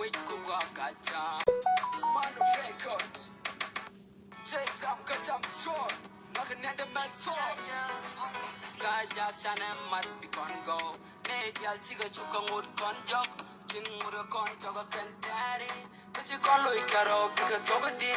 which kuga gaja. Manu record. Say I'm kacham chor. Nakan nenda man chor. Gaja chana mat bi kon go. Ne dial chiga chuka ngut kon jok. Chin mura kon joga kentari. Kasi kon lo ikaro bika toga di.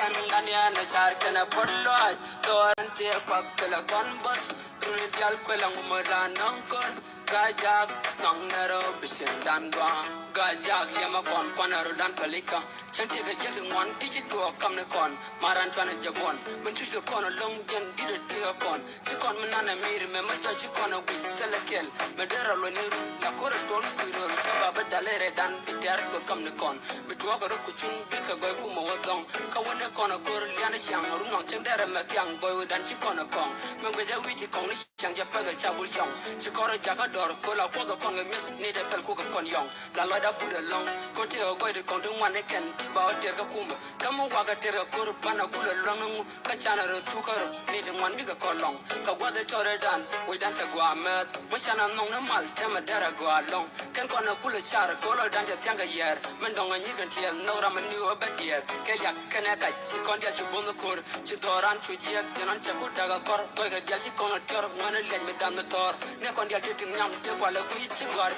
Anganya na char kana podlo aj. Dorante kwak kala kon bus. Runi dial kwela ngumara nangkor. Gajak nang nero bisin dan guang. Gajak yama kon kwanaro dan palika. Chanti gajak ngwan tiji tuwa kam ne kon. Maran chwana jabon. Mentush the kon long jen dida tiga kon. Si kon menana miri me macha si kon a wik telekel. Medera lo niru la kore don kuirol. Kaba bedalere dan biter go kam ne kon. Bituwa garo kuchun bika goy kuma wadong. Kawane kon a gor liana siang. Runong chendere me tiang boy dan si kon a kong. Mengbeja witi kong ni siang japaga chabul chong. Si koro jaga dor kola kwaga kon ge mis ni de pel kuga kon yong. La loda buda long. Kote o goy de kon dung wane ken. Tiba o terga kumba. Kamu waga terga kuru pana kula long nungu. Kachana ro tukaro. Ni de wan biga kolong. Ka wada tore dan. We dan te gwa met. Mashana nong na mal tema dera gwa long. Ken kona kula char kola dan te tianga yer. Mendonga nyigan tiel no rama niwa bedier. Ke yak kene kaj. Si kon dial chubunga kur. Si doran chujiak. Tenon chakur daga kor. Goy ga dial si kono tor. Wana liaj me dam na tor. Ne kon dial te nyam te kwala ku chigwar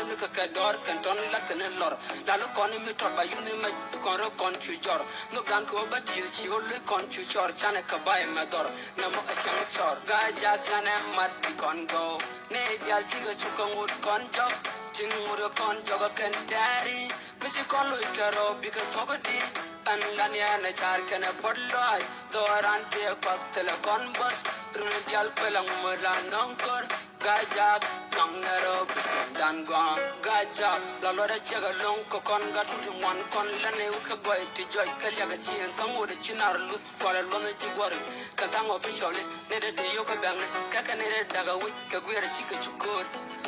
mi ka dor kan ton la kan lor la lo kon mi tor ba yuni ma kon ro kon chu jor no dan ko ba dir chi ho le kon chu chor chane ka ba e ma dor na mo a chang chor ga ja chane mat bi kon go ne dial chi ga chu kon ut kon jok tin mu ro kon joga kan tari mi si kon lo ikaro bi ka togo di an lan ya na char kana podlo doran te kwak tele kon bus run dial pelang mo la nonkor Gajak, nang nero bisin dan gong. Gajak, la lora jaga long ko kon gatu one kon lane uka boy to joy kalyaga chien kang would chinar lut kwala lona jigwari. Katango pishole, nede de yoka bang, kaka nede daga wik kagwira chika chukur.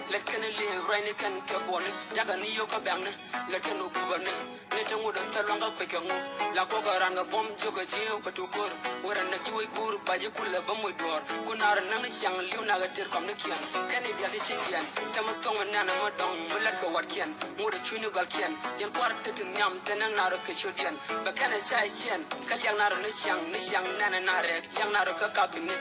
Lekan live rainy can kaboni, jaga ni yoka bang, lekan ukubane. Nede would talanga quikangu, la koga ranga bomb joga chio katukur. Where a necky gur bajikula bamudor, Kunar nana shang lunaga tir komnikian. Kani dia di chikian, tamatong nana madong, mulaka watkian, muda chunu galkian, yan quartet in yam, tenang naro kishodian, bakana chai chien, kalyang naro nishang nana narek, yang naro kakabini,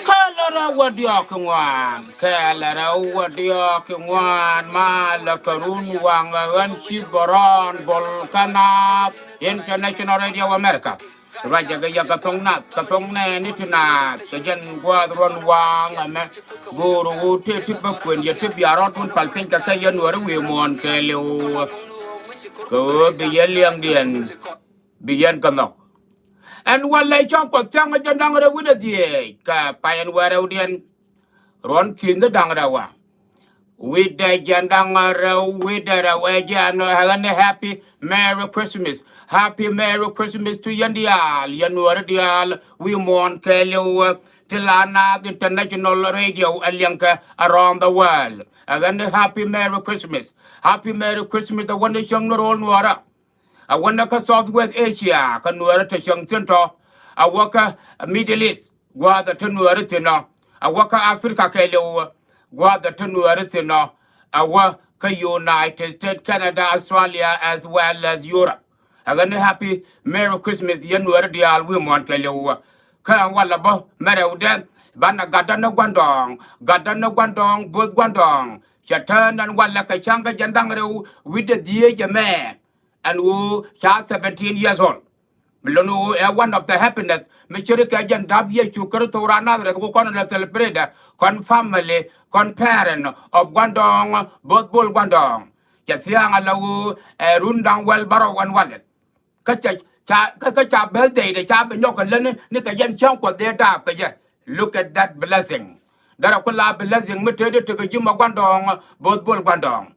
Kalara wadiakwan, Kalara wadiakwan, Malakarun wangan Chibaran, Volcana, International Radio America. Raja gaya katong ne ni tina kajan gua ron wang ame guru te tipe kwen ye tipe yarot pun palpin ka kaya nuara we mon ke leo ko biyen liang dien biyen kanok and walai chong ko chang a jandang ra wida die ka payan wara udien ron kin da dang ra wa Wida jandangara wida wajano having a happy Merry Christmas. Happy Merry Christmas to Yandial, Yanuardial, we mourn Kelly Tilana International Radio Alianka around the world. Again, happy Merry Christmas. Happy Merry Christmas, the one that young roll Nuara. I wonder Southwest Asia, Kanuara to Young Central. I work Middle East, Guada to Nuaritina. I work Africa Kelly. What the Tunuaritina, our United States, Canada, Australia, as well as Europe. I'm happy Merry Christmas, Yanuardial, we want Kelly. Kan Wallabo, Meraudan, Bana Gadana Guandong, both Guandong. Shatan and Wallaka Changa Jandangro with the dear man, and who 17 years old. Milono one of the happiness. Michurika jan dabye chukuru to another go con a celebrate, con family, con parent of Guandong, both bull Guandong. Yatiang alawu, a rundang well barrow one wallet. Kacha birthday, the chap and yoka nika yen chunk what their tap. Look at that blessing. Darakula blessing mutated to the Juma Guandong, both bull Guandong.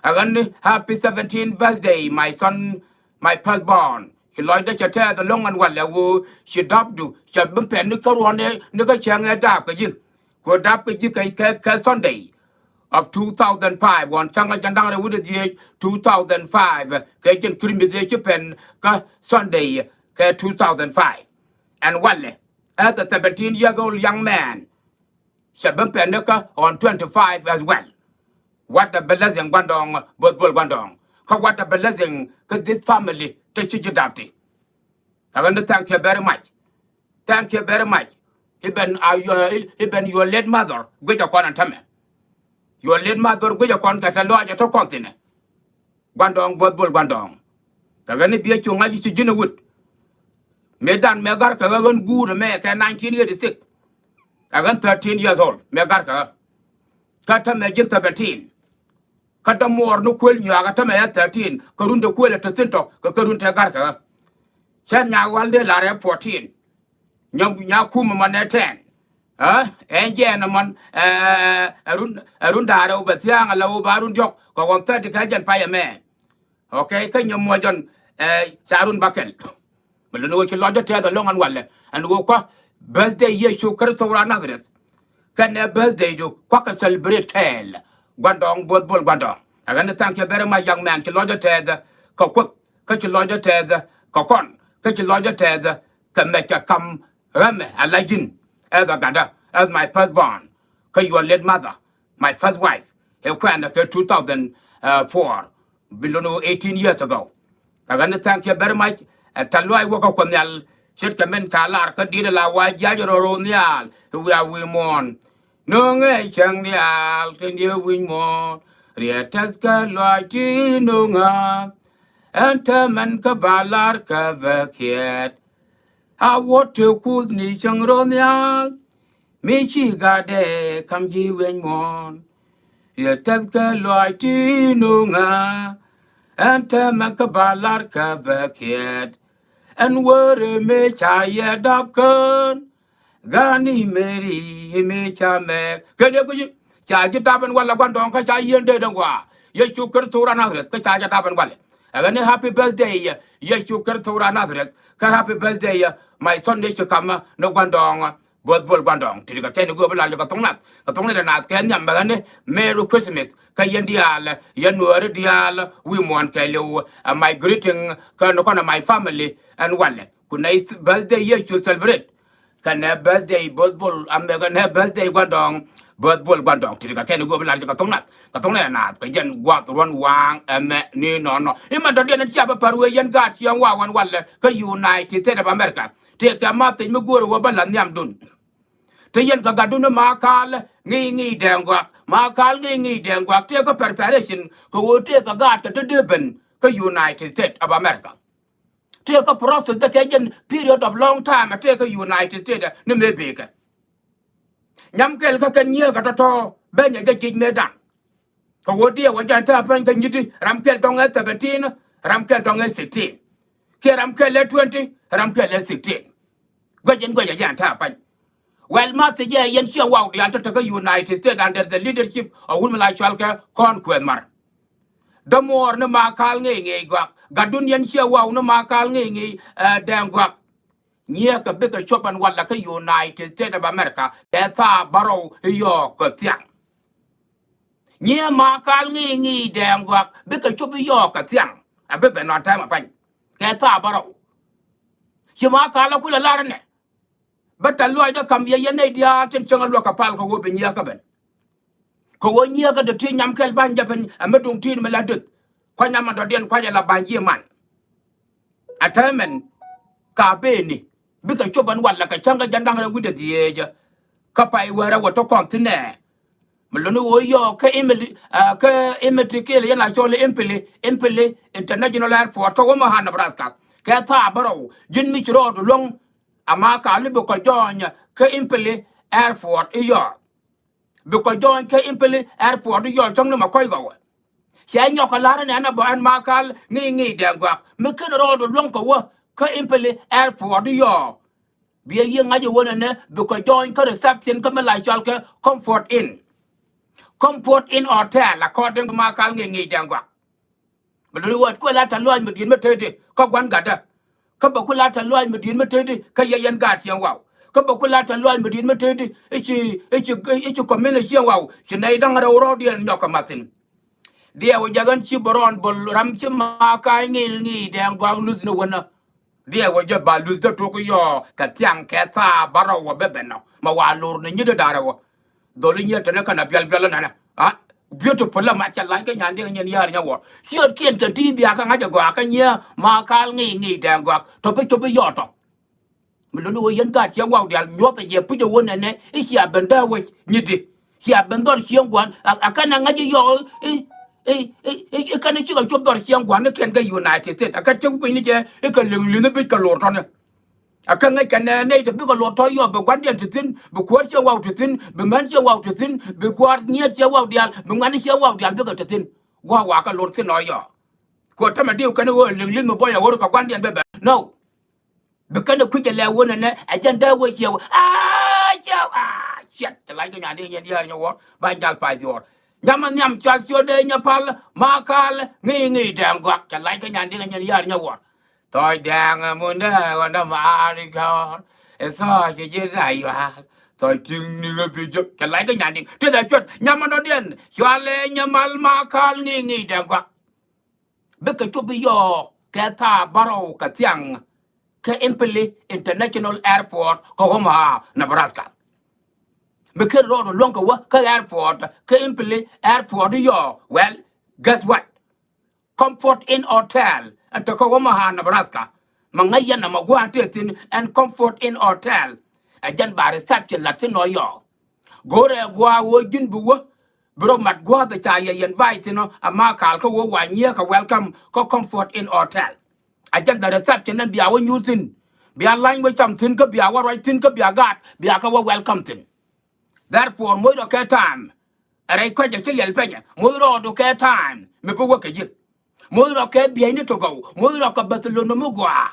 Again, happy 17th birthday, my son, my firstborn. She liked the chatter the long and well, she dubbed you, she had been penny on it, nigga chang a dark again. Good up with you Sunday of 2005, one changa jandanga with the year 2005, Kajan creamy the Japan, Sunday, 2005. And well, at the 17-year-old young man, she had been penny on 25 as well. What the blessing Guandong, both bull Guandong. what a blessing cuz this family to chijidapti I want to thank you very much. Thank you very much. Even your late mother, which a quan tame. Your late mother, which a quan catalogue to continent. Guandong, Bodbul Guandong. The gonna be a chung I to Gina Wood. Medan Megarka, good America 1986. I went 13 years old. Megarka. Kata Megin 17. Kata more no quill you agata me 13. Karunda quill at the center, Karunta Garka. Chanya Walde Lara 14. Nyakuma man 10. En man arunda over Thiang, a low barun jock, go on 30 kajan pie man. Okay, can you more John Sarun Bakel? But you know what you lodge the long and well, and woke up birthday year show curse over another. Can a birthday do quack a celebrate kale? Guandong, both bull guandong. I want to thank you very much, young man. To lodge the coquot, catch a lodge the cocon, catch a lodge the can make a come a legend as a gada, as my firstborn. Cause your late mother, my first wife, a grand 2004, below 18 years ago. I want to thank you very much. At Talwai Waka Konyal, Shit Kamen Talar, Kadila, Wai Jajaro Nial, who are we mourn. No, Chang Nial, can you win more? Riataska Loiti Nunga, and Taman Kabalar Kavakiet. I want to cool Nishang Ronial, Michi Gade, come ye win more. Riataska Loiti Nunga. Ante makabalar kavakiet and were me chaya dapkan gani meri me chame kaya kuji chaji tapan wala kwandong ka chayen de dangwa yesu kertura nazareth ka chaja tapan wala agane happy birthday yesu kertura nazareth ka happy birthday my sunday to come no kwandong bol gwandong tiga ken go bala ka tongnat na ken nyam bagane merry christmas ka yendial january dial we mon kelo my greeting ka no kana my family and wale kunai birthday ye to celebrate kana birthday bol am bagane birthday gwandong bol gwandong tiga ken go bala ka tongnat na ka yen gwat ron wang me ni no ima do den chia ba parwe yen gat yang wa wan wale ka united states of america te ka ma te mi go go bala nyam dun te yen ka gaduna makal ngi dengwa makal ngi dengwa te ka preparation ko wote ka gat ka deben ka united states of america te ka process the kajen period of long time te ka united states ne mebeka nyam kel ka nye ka to benya ga jij medan ko wote wa janta pan ka nyiti ram kel dong 17 ram kel dong 16 ke ram kel 20 ram kel 16 gwajen gwaja janta pan. Well, Matthew, yen sure wow, the Antarctica United States under the leadership of women like Shalka, Conquer Mar. The more no makal ngay guak, Gadun yen sure wow, no makal ngay dang guak. Near a bigger shop and what like a United States of America, that's a barrow York, Tiang. Near makal ngay dang guak, bigger shop York, Tiang. A bit not time upon. That's a barrow. You makala kula larne. But a lawyer come here, dia ten changa loka pal ko wobe nyaka ben. Ko wo nyaka de tin nyam kel ban japan a medung tin meladut. Kwa nyama do den kwa la banji man. Atamen ka beni. Bika choban wala ka changa jandang ra wida dieja. Kapai wara wato kontine. Melono wo yo ka emeli kele yana chole empele international airport ko wo mahana braska. Ka ta baro jin mi chro do long amaka libo ko jonya ke impele airport iyo biko jonya ke impele airport iyo chong ma koy go ya nyoka lara ne na ban makal ngi dengwa me ken rodo lon ko wo ke impele airport iyo bi yi ngaje wona ne biko jonya ke reception ke mala chal ke comfort in hotel according to makal ngi dengwa bulu wat ko la ta loy me din me tede ko gwan gada ka ba kula ta loy medin metedi ka yan gat yan wow ka ba kula ta loy medin metedi ichi community yan wow sinai dang ra ro dian nyoka matin dia wo jagan chi boron bol ram chi ma ka ngi den gwa luz no wona dia wo ja ba luz da to ko yo ka tiang ka ta baro wo bebeno ma wa lur ne nyido dara wo doli nyeta ne kana bial na ha beautiful la ma cha la cái nhà đi nhân yar nya wo siot kien kan ti bia ka nga gwa ka nya ma kal ngi dang gwa to be yo to mi lo no yen ka tia wa dia nyo ta je pu jo wona ne e sia benda we ni di sia bendor xiang gwan a kana nga ji yo kana chi ga chop dor xiang gwan ne ken ga United States a ka chu ku ni je e ka leng leng be ka lo to ne a ka nga kan ne to be ka lo to yo be gwan den tin be ko sia wa tin be man sia wa tin be ko ni sia wa dia be ngan sia wa dia be ka tin wa ka lo sin no yo ko ta ma diu kana wo leng leng mo boya wo ka gwan den be no because the quick level one and agenda was you shit like a yan in your war by Gal Pai your Yaman Yam Charles your day in your pal Markal Ningy damn guac like a yan in your war Toy dang a munda on the Maricar it's all you did you have Toy ting nigga be like a yanning to the church Yamanodian Yale Yamal Markal Ningy damn guac because to be your Kata Barrow Katiang ke Impele International Airport ko Omaha, Nebraska. Because road longer work airport ke Impele Airport yo. Well, guess what? Comfort Inn Hotel and to Omaha, Nebraska. Mangaya na magwantin and Comfort Inn Hotel. Ajan ba reception Latino yo. Go there gwa wo jin buwa. Bro mat gwa the cha ye invite no a makal ko wo 1 year ka welcome ko Comfort Inn Hotel. Ajan the reception and be our using be a line with something could be our right thing could be a god be a welcome thing. Therefore, more okay time. A record a chilly alpenia, more okay time, me po work a year. More okay behind it to go, more okay Barcelona Mugua.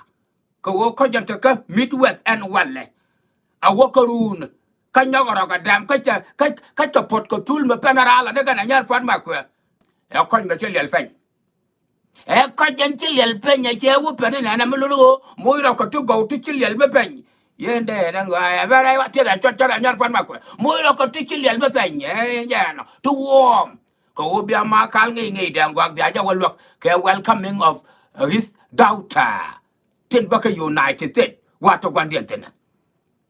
Go Kojantaka, Midwest and Wale. A walkaroon. Kanyagaraga dam, catch a pot cotul me penarala, and a yard for my queer. A coin the chilly alpenia. E ka jan ti lel penya che wo pere na na mulu mo ro ko to go to ti lel be pen yende na ga very wa ti da cho cho nyar fan ma ko mo ro ko ti lel be pen ya no to warm ko bi ma kal ngi dan gwa bi ja wa ke welcoming of his daughter tin ba ka United States wa to gwan den ten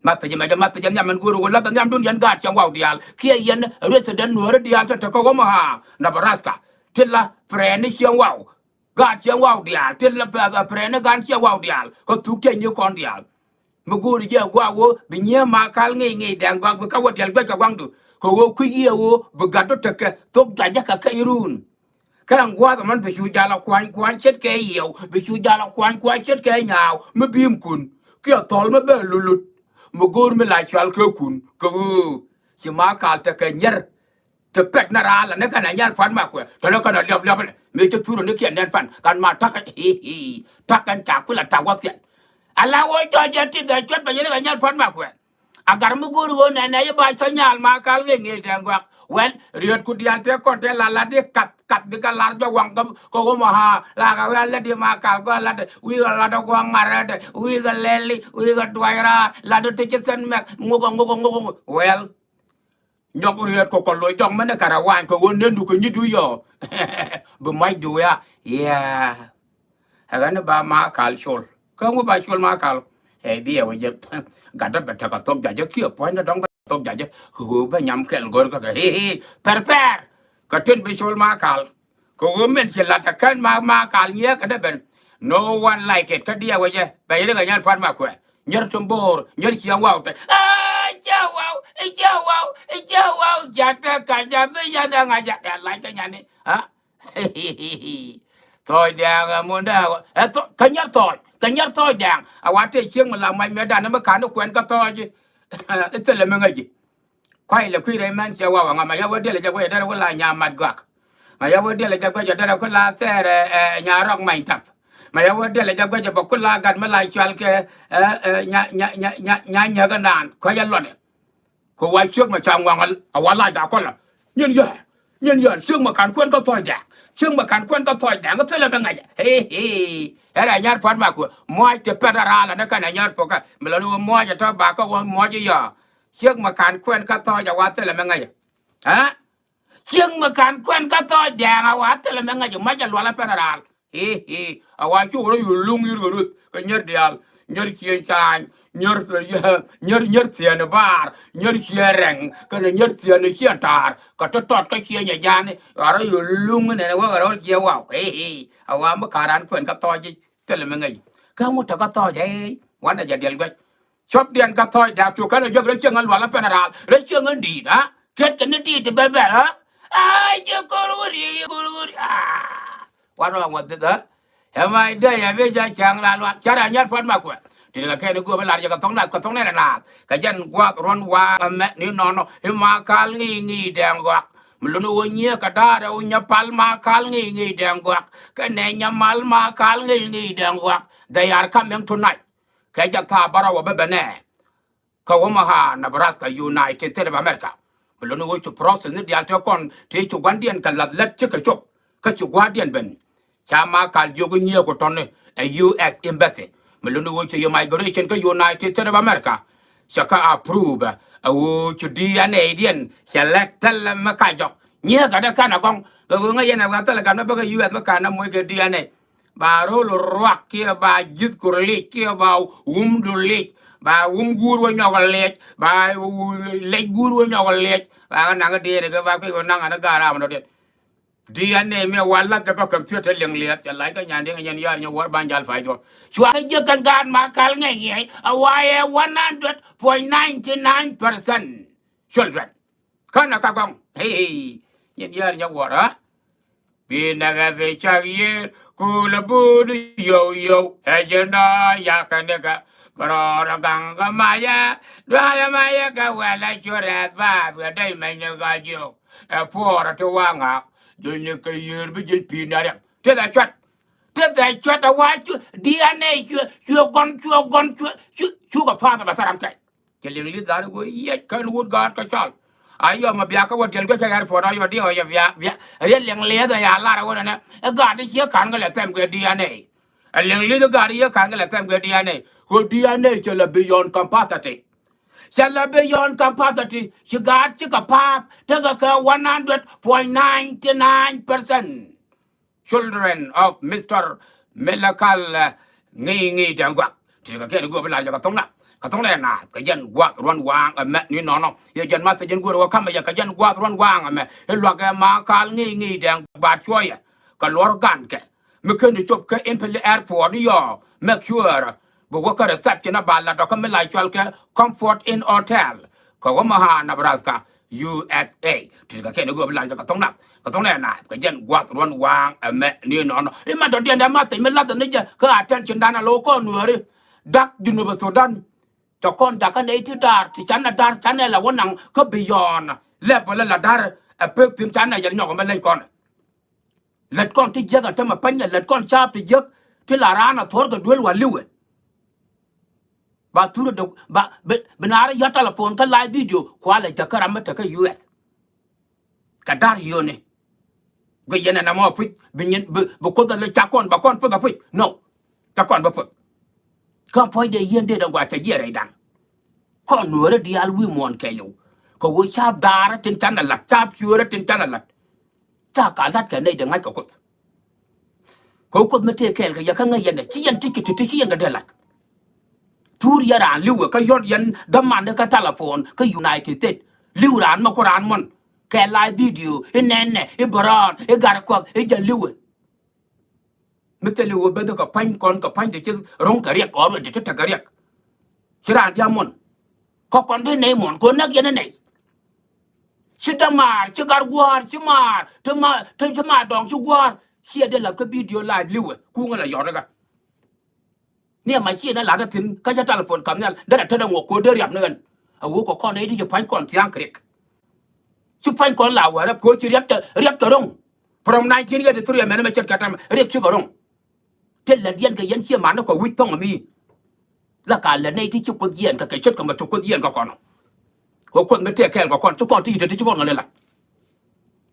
mata jama man guru wala da nyam dun yan gat yang wa dial ke yen resident no dial to ko Omaha, Nebraska tilla prene yang wa God yang wow dial till la prene gan yang wow dial ko tuk te ni kon dial muguri je gwa wo binye makal ngi dan gwa ka wo dial gwa ka wangdu ko wo ku ye wo bu gato teke tok jaja ka irun kan gwa man be shu jala kwan chet ke yew be shu jala kwan chet ke nyaaw me bim kun ki tol me be lulut mugur me la chal ke kun ko si makal teke nyer te pet na ra la ne kana nyar fan ma ko to ne kana liab me te turu ne kien den fan kan ma ta kan ta kula ta wa kien ala wo to je ti ga chot ba ye ga nyar fan ma ko agar mu guru wo na ye ba cha nyal ma ka le nge den gwa wen riot ku dian te kon te la de kat de ka lar jo wang ko Omaha la ga la de ma ka go la de wi la de go ngara de wi ga leli wi ga dwaira la de te sen mek ngo well nhóc riết có còn lối trong mấy cái caravan có vấn nên đủ cái như đuôi giờ bữa mai đuôi à yeah cái này ba má cal shol không có ba shol má cal hey dia bây giờ gạt đất bẹt thằng tôm dài chứ kia point nó đóng tôm dài chứ hú ba nhắm cái gọi cái hey per cái trên bị shol má cal có mình chỉ là cái má cal nhé cái đó bên no one like it cái dia bây giờ bây giờ cái nhà phát má quẹt nhớ trong bor nhớ chiang wow Jawau, jata kaja be yana ngajak lai ka nyane. Ha? Thôi đang munda kanyar thôi đang. Awate chieng malang mai medan ma kan ko en ka thôi ji. Itele menga ji. Kwai le kwi re man sia wa nga ma ya wede le ja we da wala nya mat gak. Ma ya wede le ja ko ja da ko la sere nya rok mai tap. Ma ya wede le ja ko ja ba ko la gan ma lai chwal ke nya ga nan ko ya lo de. Ko wai trước mà chàng hoàng awala da ko la nhân trước mà kan kwen ko thôi da trước mà kan kwen ko thôi da ko tele benga he era nyar fat ma ko moi te pedara la na kana nyar poka melo moi ja to ba ko moi ji ya trước mà kan kwen ka thôi ja wa tele benga ha trước mà kan kwen ka thôi da wa tele benga jo ma ja lo la pedara awa chu ro yu lung yu ru ko nyer dial nyer chien chan nyer nyer tiene bar nyer chereng kana nyer tiene chiantar ka tot ka chia nya jane ara yu lung ne wa ro chia wa awa ma karan kwen ka to ji tele mengai ka mu ta ka to je wana ja del gwa chop dian ka to da chu kana jog re chengal wala penara re chengal di da ket kan di te be ha ai je ko ri wa wa da em ai đây à bây giờ chẳng là loạn chả là nhất phân mà của thì là cái nó vừa mới làm cho cái thống này là cái dân qua ron qua mẹ nếu nó em mà cal nghi đèn quạt mình luôn uống nhia cả đa đâu nhia palma cal nghi đèn quạt cái này nhia malma cal nghi đèn quạt they are coming tonight cái dân thà bảo vào bên này Kawaha Nebraska United States of America mình luôn uống chụp process này đi cho con thì chụp quan điện cái lật chứ cái chụp quan điện bên chama kal jogo nyeo ko tonne a US embassy melunu wo cho immigration ko United States of America shaka approve a wo cho DNA dien selectal ma ka jok nyeo ka da kana kong go nga yena wa tala kana ba US ma kana mo ke DNA ba ro lo rock ki ba jit ko le ki ba do le ba gur wo nyawal le ba le gur wo nyawal le ba na nga de ga ba ko na nga ga ra mo de DNA me wala ta ko computer leng liat ya lai ka nyan ding nyan yar nya war ban jal fai do chwa je kan gan ma kal ngai ngai awaye 100.99% children kana ka gong hey nyan yar nya war ha bina ve chagier kula bud yo ejena ya kanega bara ganga maya daya maya ka wala chorat ba dai mai na ga jo e pora to wanga Johnny Kayer be just pinarium. Tell that chat a white DNA, you're gone, sugar part of a saramkai. Telling you that way, yet can wood guard Kachal. I am a biaka what you'll get for all your dear, real young leather, ya lara, a guard is here can't let them get DNA. A young little guard here can't let them get DNA. Who DNA shall be beyond capacity. Shall beyond capacity, she got chick a pop, take a 100.99%. Children of Mr. Melakal Ngi Dangwak. Take a get go like a tonga. Katona, Kajan Guat run wang a met you know. You can master Jan Guru come a Kajan Guat run wang a met. You look a Markal Ngi Dang Batchoya. Kalor Ganke. McKinney Chopka Impel Airport, yo. Make sure. But what kind of set in a ballad or come like comfort in hotel. Kawaha, Nebraska, USA. To the Kenny go like a tongue. A tongue and I, the gen what run wang a met near no. It might have been a matter, me let the nigger, her attention down a local nuri. Duck, you know, so done. To contact an 80 dart, China dart channel, one could be yon. Level a dar, a pip in China, you know, Melanchon. Let con to jug a time a penny, let con sharp the jug till I ran a thorg duel while Lewis. Ba turu do ba benara ya telepon ka live video kwala jakara mata ka US ka dar yone go yena na mo put binyen bu ko da le chakon ba kon pu da put no chakon ba put ka poi de yende da gwa ta yere dan ko nuore di al wi mon kelu ko wo chap dara tin tan la chap yure tin tan la ta ka lat ka nei da ngai ko mete kel ka ya ka ngai yende chi yan ti yan ga de la Tur yaran liu ka yot yan daman ka telephone ka United States liu ran ma Quran mon ka live video nenne e baran e gar ko e ja liu metelu be ka pan de rong ka riek ko de ta ka riek kiran dia mon ko kon de ne mon ko nak yan ne sidamar ci gar gwar ci mar te ma dong ci gwar hier de la ka video live liu ku ngala yot gaเนี่ยมาเชี่ยนั่นหลานถึงก็จะตาละฝนคำเนี่ยได้แต่ถ้าหัวโคเดอร์ยับเนินเอาหัวก็ข้อนี้ที่จะพันก่อนเสียงเกลียกชุบพันก่อนเหล่าอะแล้วโคจะเรียกตัวรงพร้อมนายที่นี่ก็จะตัวเรียนแม่ไม่จัดการเรียกชื่อกรงเท่าเดียนกับยันเชี่ยมันแล้วก็วิ่งต้องมีแล้วการเล่นในที่ชุกคนเยียนกับเกชิดกับมาชุกคนเยียนก็ก่อนหัวคนไม่เที่ยแค่ก็ก่อนชุกคนที่จะที่ชุกคนอะไรล่ะ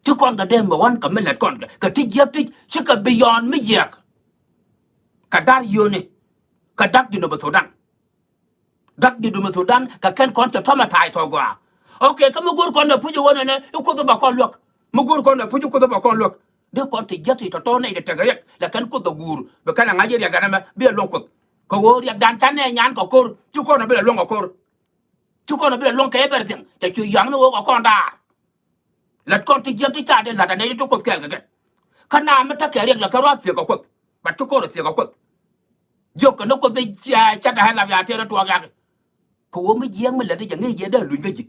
ชุกคนก็เดิมมาวันกับไม่หลัดก่อนกับที่เยียบที่ชุกกับบิยอนไม่เยียกกับดาริโอนี่ka dak you know Sudan dak you know Sudan ka ken kon to ma tai to gwa okay ka mu gur kon na puju wona ne ko to ba kon lok mu gur kon na puju ko to ba kon lok de kon te jati to nei de tagaret la kan ko to gur be kana ngaje ya ganama be lon ko ko wo ya dan tan ne nyan ko kor chu ko na bela long ko kor chu ko na bela long ke everything te chu yang no ko kon da let kon ti je ti cha de la da ne to ko kel ke kana ma ta ke riek la ka rat ko ko ba chu ko rat ko yo ko no ko de cha da la ya te to ga ko wo mi yeng mi la de ngi ye da lu ngi ji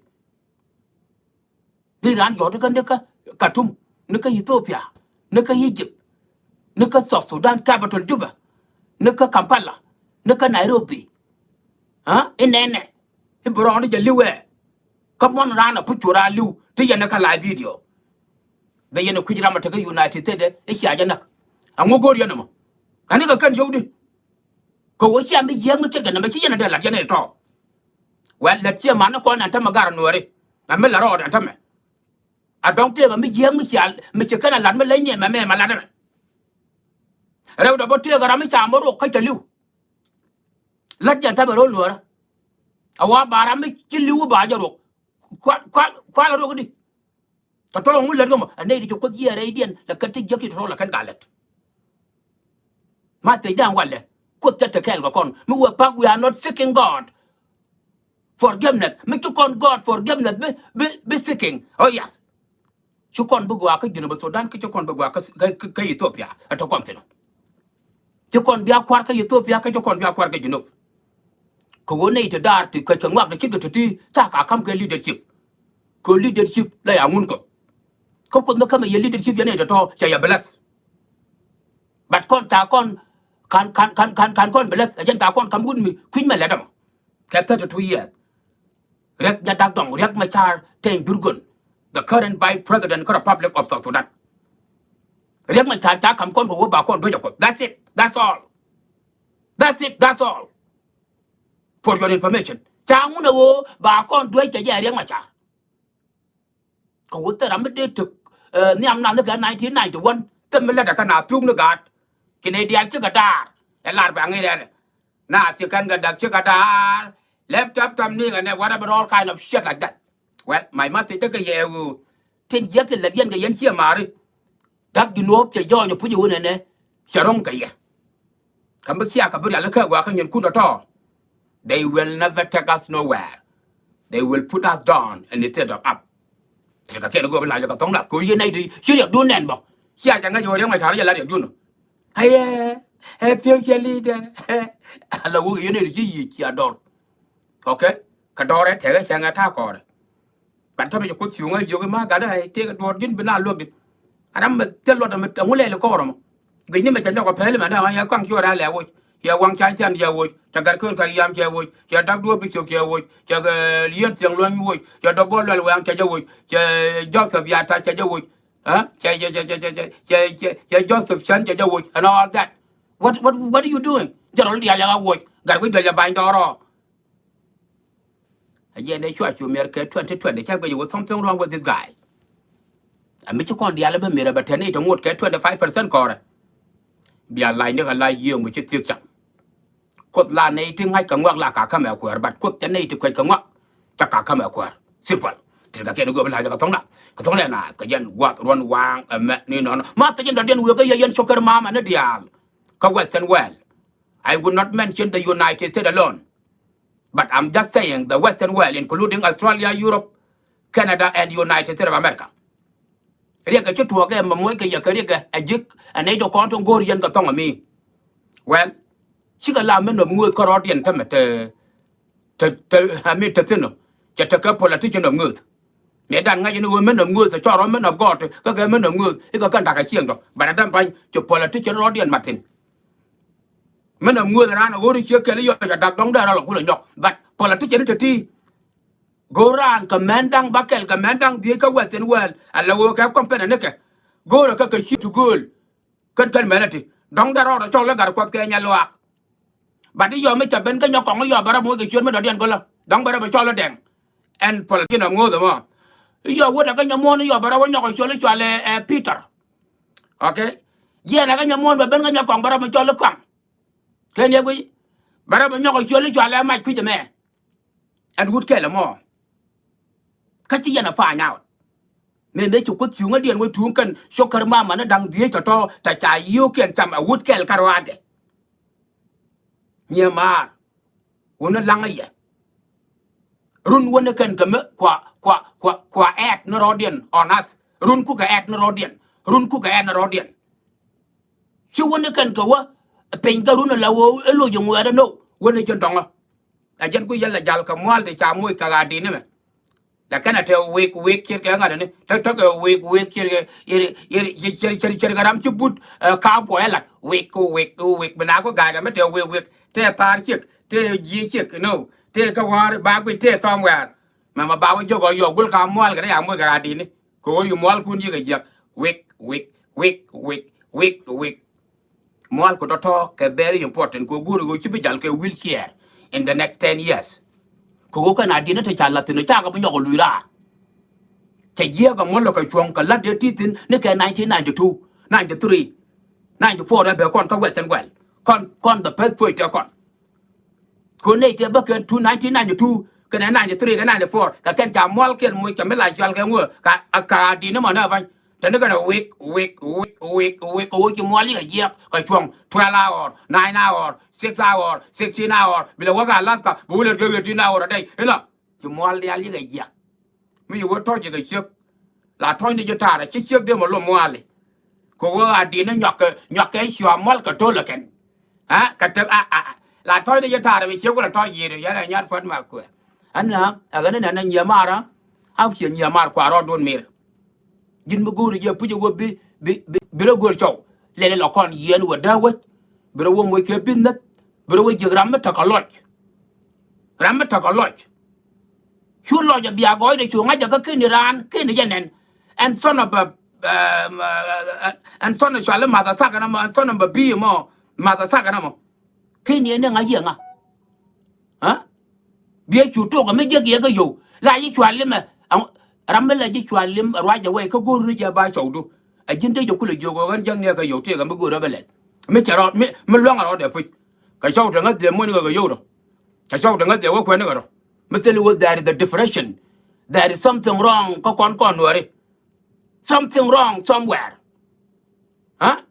Iran yo de kan de ka Khartoum nika Ethiopia nika Egypt nika South Sudan capital Juba nika Kampala nika Nairobi inene ibron je liwe come on rana puchura liu ti yana ka live video da yana kujira mata ga United States e shi aja nak an gor yana mo ani ka kan jodi ko wo shi ambi yeng te ga na shi yana da la yana to well let's see man ko na ta magara nore na me la ro da ta me a dong te ga mi yeng mi chal mi che kana lan me le nye me ma la da rew da bo te ga ra mi cha mo ro ka liu la jan ta ro nore awa bara mi chi liu ba ja ro kwa la ro di ta to ngun le go ane di ko ye re dien la ka ti jeki to la kan galet ma te dan wale ko te te kel go kon mi we are not seeking God forgiveness mi to kon God forgiveness be seeking oh yes chu kon bu gwa ka jinu ba Sudan ka chu kon bu gwa ka Ethiopia to kon tino chu kon bia kwar ka Ethiopia ka chu kon bia kwar ka jinu ko woni te dar ti ka ngwak de chit de ti ta ka kam ke leadership ko leadership la ya ngun ko no kama ye leadership ya ne to cha ya bless bat kon ta kon kan kon bless ajen ta kon kam gun mi kuin me la dam ka ta to years rek ya dak dong rek ma char ten durgun the current vice president of the Republic of South Sudan rek ma char ta kam kon ko ba kon do ko that's all for your information cha ngun wo ba kon do cha ya rek ma char ko ta ram de to ni am nan ga 1991 tâm là đã kana tung nó gạt cái này đi ăn chưa gạt à là bạn nghe đây na chưa cần gạt chưa gạt left up tâm ni này whatever all kind of shit like that well my mother tới cái gì trên giấc cái lần cái dân chia mà đi đáp đi nộp cho do cho phụ nữ này sẽ rong cái gì cầm bức xia cầm bức là cái quả cái nhân cút đó they will never take us nowhere they will put us down and instead of up thì cái kia nó gọi là cái tông lạc của như này thì chưa được đun nền bảo xia chẳng cái rồi mà thằng nó là được đun hay future leader là cái này thì gì chỉ adore ok cái đó đấy thế cái sang cái thao cò đấy bản thân mình có chịu ngay vô cái má cái đấy thế cái đồ dính bên nào luôn đi anh mà thế luôn mà ông lấy là có rồi mà vì nếu mà chẳng có phải là mà đâu ai quăng cho ra lẹ rồi ya quăng trái chân ya rồi chẳng cái cái yam ya rồi ya đắp đuôi bị sụp ya rồi ya cái liên tiếng luôn rồi ya đắp bol là quăng chạy rồi ya Joseph ya ta chạy rồi chạy Joseph chân chạy rồi and all that what are you doing giờ rồi ya rồi gar cái đời ya bay đó again they show you America 2020 chắc bây giờ something wrong with this guy I mean, you can't deal with me, but I need to get 25% core. Be a line, a lie, you which you took. Could la nating I can work like a camel queer, but could the native quake and work. Taka camel queer. Simple. Till I can go like a tongue. A tongue and I again what one wang a man. Martin didn't work a young soccer mom and a deal. Co Western well. I would not mention the United States alone. But I'm just saying the Western world, including Australia, Europe, Canada, and United States of America. Riêng cái chút thuộc cái mà mỗi cái giờ cái riêng cái dứt anh ấy đâu có trong gori dân cái tông ở mi well chỉ cần làm mình nộp người có rót tiền thầm mà mình thật tin rồi chỉ thật cái politician nộp người mẹ đàn ngay như mình nộp người thì cho nó mình nộp gót cái mình nộp người cái cần đặt cái xiềng rồi bà đã đâm phải chụp politician rót tiền mặt tin mình nộp người là nó gori chưa cái lý do là đặt đóng đây là cũng là nhọc but politician thì thi Goran kamendang bakel kamendang dia ka Western world ala wo ka company ne ke go ka shit to goal kan menati dong da ro cho la gar ko ke nya loak ba di yo me ta ben ka nya ko yo bara mo ke chon me do den ko la dong bara ba cho la den en pol ki no ngo da mo yo wo da ka nya mo yo bara wo nya ko cho le Peter okay ye na ka nya mo ba ben ka nya ko bara mo cho la kwang ke ne ko bara ba nya ko cho le ma ku de me and would ke la mo cái gì nó phá nhau nên đấy chúng có chịu ngay điện với chúng cần số karma mà nó đang দিয়ে cho tại trả yêu kiện chăm ở wood kel karate nyemar wona langa ye run wona kan ka me kwa at no rodien on us run ku ka at no rodien run ku ka at no rodien chi wona kan ka wa pen ka run la wo lo yo ngwa no wona jon tonga a jen ku yalla jal ka mwal de cha moy ka ga di ne me la kana te we kir ka ngada ne te ka we kir yer garam chi but ka po ela we bana ko ga me te we te par chik te ji chik no te ka war ba ku te somewhere mà ba wo jogo yo gul ka mwal ga ya moy ga di ne ko yu mwal kun yi ga jak we mwal ko to ke very important ko guru go chi bi jal ke wheelchair in the next 10 years ko ka na di na te chala tinu cha ka bu nyogo luira te ye ga mo lo ka chuong ka la de titin ne ke 1992 93 94 da be kon ka western well kon the first point kon ko ne te ba ke 1992 ka 93 ka 94 ka ken cha mol ken mo ka me la chal ka ngo ka di na mo na van te ne ka na week ko chi mol ga ye ka chuong 12 hour 9 hour 6 hour 16 hour bila wa ga la ka bu le ga 18 hour dai ina chi mol ya li ga ye mi yo to je ga chep la to ni je ta ra chi chep de mo lo mo ale ko wa di na nyok ke shwa mol ka to la ken ha ka te la to ni je ta ra mi chep ko la to ye ya ra nyat fat ma ko anna aga na na nya mara au chi nya mar kwa ro don mir jin bu guru je pu je wo bi ro gor chow le le kon yen wa da wa bi ro wo mo ke bin nat bi ro wo je ram ta ka lot chu lo ja bia goy de chu nga ja ka kin ran kin de nen and son of a and son of shala ma da sa kana ma son of a bi mo ma da sa kana mo kin ne nga ye nga ha bia chu to ga me je ga yo la yi chu le ma ram la ji chu le ro ja we ka go ru ja ba chow du a jin de jo ku le jo go gan jang ne ga yo te ga me go ro bele me cha ro me lo nga ro de pu ka chow de nga de mo ni ga yo do ka chow de nga de wo ko ne ga ro Metel wo there is the differentiation. There is something wrong. Kon worry. Something wrong somewhere. Huh?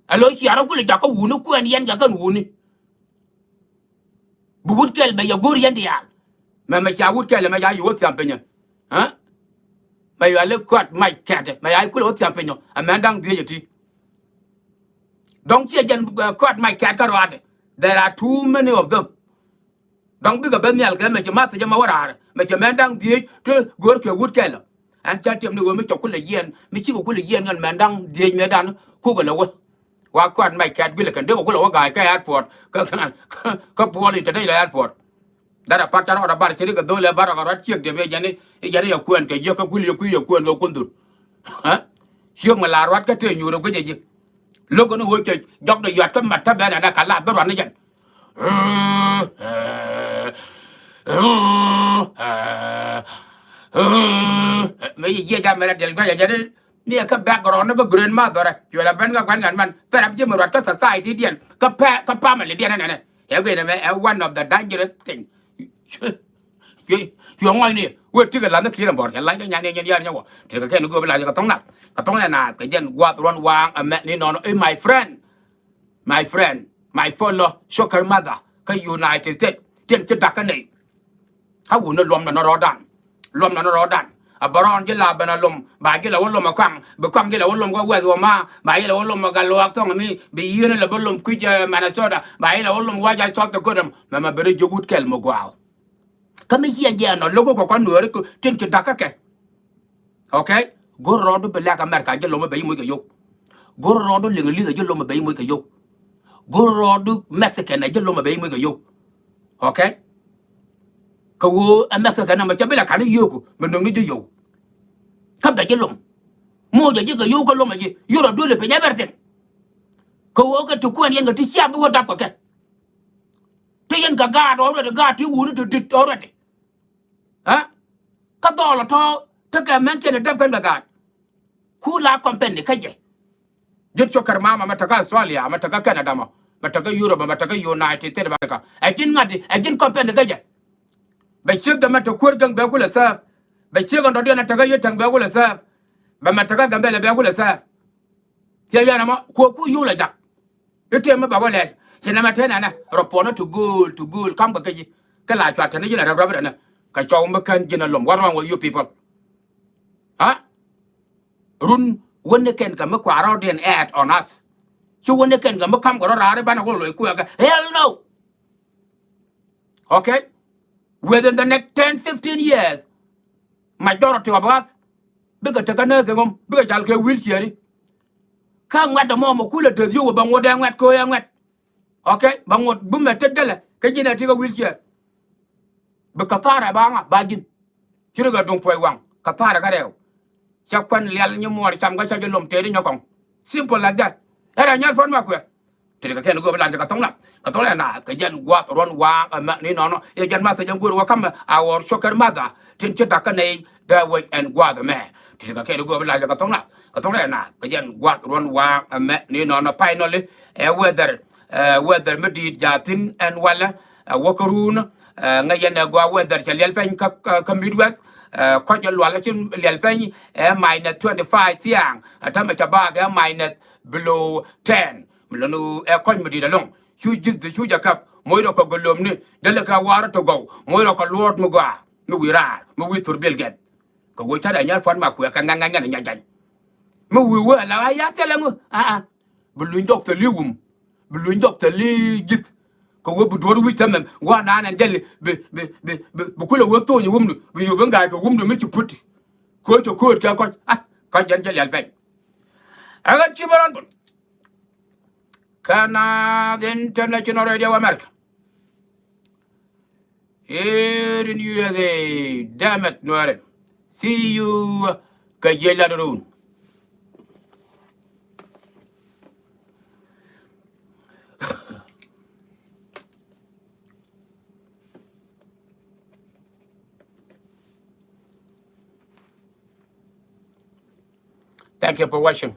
Alo si ara kule jaka wunu ku en yen jaka wuni. Bugut kel be yagur yen dia. Ma cha wut kel ma ya yu wat champenya. Huh? Ma ya le kwat mai kat. Ma ya kule wat champenya. Amandang die yeti. Don't you jen kwat mai kat ka rade. There are too many of them. Don't be a benial game, make your master Yamawara, make your man down the to go to a wood keller. And chat him to make your cool yen, Michigo cool yen and man down the medan, Google away. Walk out my cat Billick and do a guy airport, couple today the airport. That a pattern or a bar, Chirica Dola Barra, check the Vajani, Yari Quen, Yoka Kuyo Quen, no Kundu. Huh? Show my la Ratka to you, the way. Look on the work, Job the Yatka Mataban and a cala, but run again. Mấy gì ra mà del cái gì đấy nè cái background nó có grandmother rồi rồi là bên cái quan ngàn man tại làm chứ mà cái society điện cái pa mà điện này này hiểu về này one of the dangerous thing you ngay nè quên chứ cái làm nó kia làm bỏ cái lấy cái nhà này nhau thì cái nó cứ lại cái tông này nè cái dân qua run wang mẹ ni nó my friend my follow soccer mother cái United States tiền chất đặc cái này how would not lom nó rõ đàn à baron cái là bên lom bài cái là lom mà quăng cái là lom có quay rồi mà bài là lom mà galo không mi bị yên là lom quy Minnesota bài là lom qua trái sót cái mà beri jogut kel mo quao cái mấy hiện giờ nó logo của con người đấy tiền chất đặc cái okay go road be like America cái lom bị mũi cái dục go road liền lý cái lom bị mũi cái dục go road Mexican này cái lom bị mũi cái dục okay ko Mexican mà cho biết là cả nó yêu của mình đừng đi yêu khắp đại cái lồng mua giờ cái yêu cái lồng là gì yêu là đuôi là phải nhớ everything ko cái tụ quan yên cái tí xia bữa đáp cái thế yên cả gà đó rồi gà tí uống nó đứt đó rồi hả cái đó là thôi tất cả mấy cái này đáp cái gà khu la company cái gì giết cho karma mà ta cái Australia mà ta cái Canada mà ta cái Europe mà ta cái United States mà ta cái ajin company cái gì bây giờ đâm ra cuối cùng béo là sao bây giờ còn đó đi ăn cái gì thằng béo là sao bà mà thằng cái béo là sao giờ giờ nó mà cuối yêu là chắc cái tiền mà bảo vệ sinema tena na ropono to goal kam ga kaji kala chwa tane jina rabra na ka chaw makan jina lom what wrong with you people ha run wonne ken ka ma kwaro den at on us chu wonne ken ga ma kam ga rare bana ko loy ku ga hell no okay within the next 10-15 years majority of us biga taka nese ngom biga jal ke wheelchair ka ngata mo mo kula de yo ba ngode ngat ko ya ngat okay ba ngot bu me tedele ke jina tiga wheelchair be katara ba nga bajin chiro ga dong poy wang katara ga rew chakwan lial nyi mor cham ga cha lom tedi nyokong simple like that era nyal fon ma kwe tiga ken go ba ka tong la na ka jan gwa ron wa ma ni no no e jan ma sa jan go wa kam our shocker mother tin chita ka nei da way and gwa the man tiga ken go ba ka tong la na ka jan gwa ron wa ma ni no no finally e weather medit jatin and wala wakarun nga yen gwa weather cha lel fen ka midwest ko je lwala chin lel fen minus 25 tiang atama cha ba ga minus below 10 mlanu ko medit long chu gis de chu jakap moyro ko golom ni dele ka wara to go moyro ko lord mu gwa mu wira mu wi tur belget ko wo cha da nyar fon ma ku ka nganga nya jan mu wi wa la ya tele mu bulun jok te liwum bulun jok te li git ko wo bu do wi tamem wa na na dele be kula wo to ni wumdu bi yo benga ko wumdu mi ci putti ko to ko ka ko jan jel yal fen aga ci baran bul kana the international radio america here in USA damn it Noire see you ka jela dorun thank you for watching.